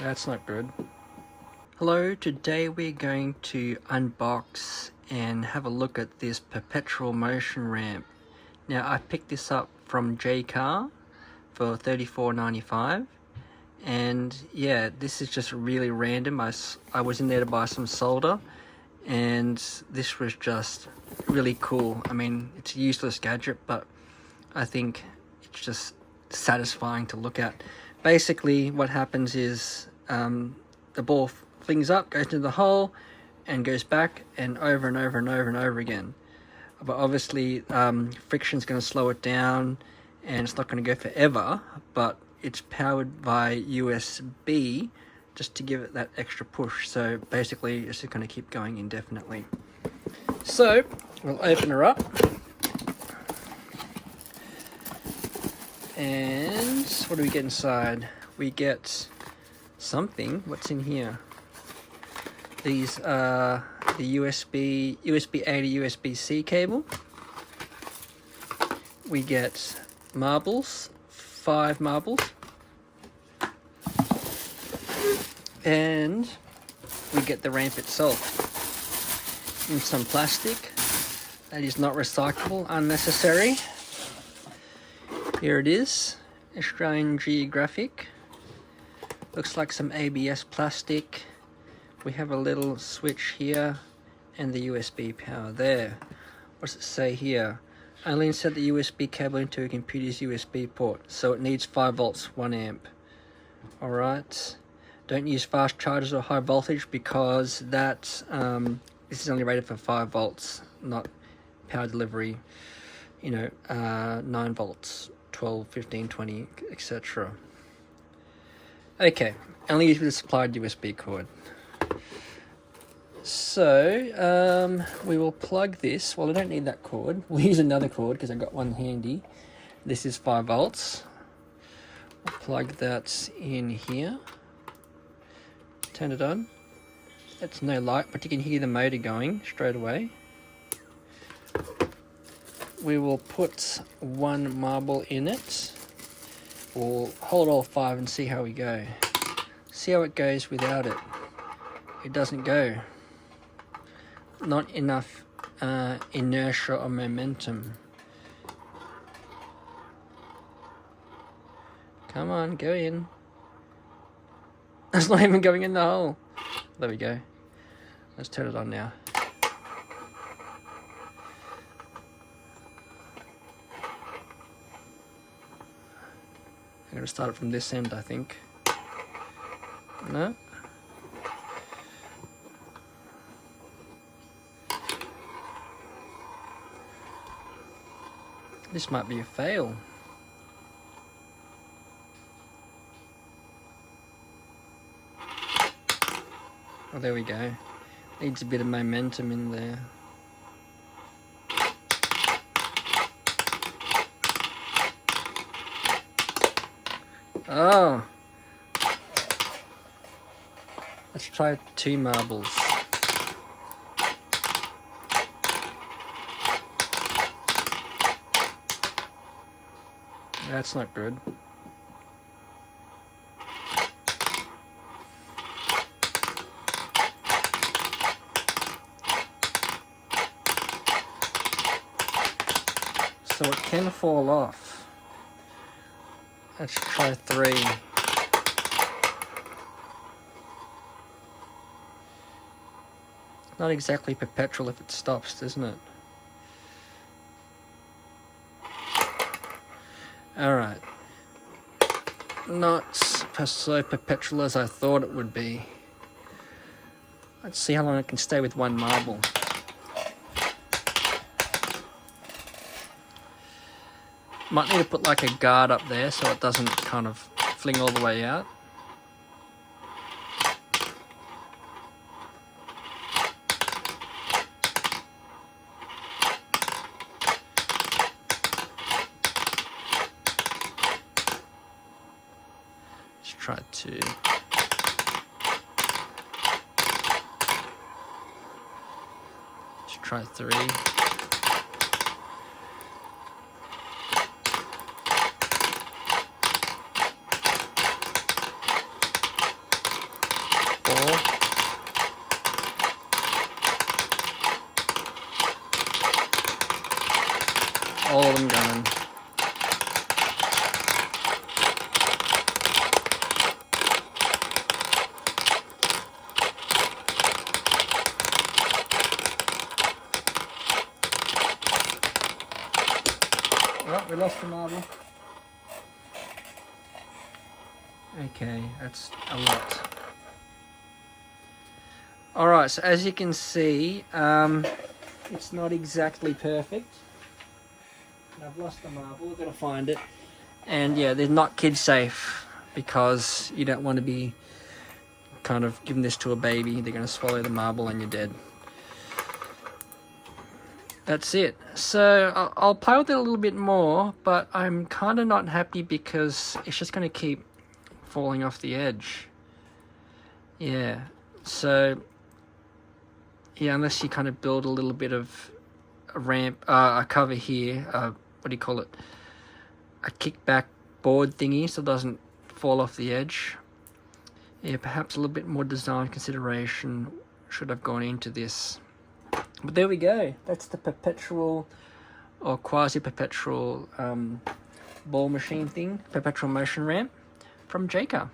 That's not good. Hello, today we're going to unbox and have a look at this Perpetual Motion ramp. Now I picked this up from J-Car for $34.95, and yeah, this is just really random. I was in there to buy some solder, and this was just really cool. I mean, it's a useless gadget, but I think it's just satisfying to look at. Basically what happens is the ball flings up, goes into the hole, and goes back and over and over and over and over again. But obviously friction's going to slow it down and it's not going to go forever, but it's powered by USB just to give it that extra push. So basically it's just going to keep going indefinitely. So we'll open her up, and what do we get inside? We get something. What's in here? These are the USB-A to USB-C cable. We get marbles, 5 marbles, and we get the ramp itself in some plastic that is not recyclable, unnecessary. Here it is, Australian Geographic. Looks like some ABS plastic. We have a little switch here and the USB power there. What does it say here? Only insert the USB cable into a computer's USB port, so it needs 5 volts, 1 amp. Alright. Don't use fast chargers or high voltage because that this is only rated for 5 volts, not power delivery, 9 volts, 12, 15, 20, etc. Okay, only use with a supplied USB cord. So we will plug this. Well, I don't need that cord. We'll use another cord because I've got one handy. This is 5 volts. We'll plug that in here. Turn it on. That's no light, but you can hear the motor going straight away. We will put 1 marble in it. We'll hold all 5 and see how we go. See how it goes without it. It doesn't go. Not enough inertia or momentum. Come on, go in. It's not even going in the hole. There we go. Let's turn it on now. I'm going to start it from this end, I think. No? This might be a fail. Oh, there we go. Needs a bit of momentum in there. Oh! Let's try 2 marbles. That's not good. So it can fall off. Let's try 3. Not exactly perpetual if it stops, isn't it? Alright. Not so perpetual as I thought it would be. Let's see how long it can stay with 1 marble. Might need to put like a guard up there so it doesn't kind of fling all the way out. Let's try 2. Let's try 3. We lost the marble. Okay, that's a lot. Alright, so as you can see, it's not exactly perfect. I've lost the marble, we've got to find it. And yeah, they're not kid safe because you don't want to be kind of giving this to a baby. They're going to swallow the marble and you're dead. That's it. So I'll play with it a little bit more, but I'm kind of not happy because it's just going to keep falling off the edge. Yeah, so yeah, unless you kind of build a little bit of a ramp, a cover here, what do you call it? A kickback board thingy so it doesn't fall off the edge. Yeah, perhaps a little bit more design consideration should have gone into this. But there we go. That's the perpetual or quasi-perpetual ball machine thing, perpetual motion ramp from Jaycar.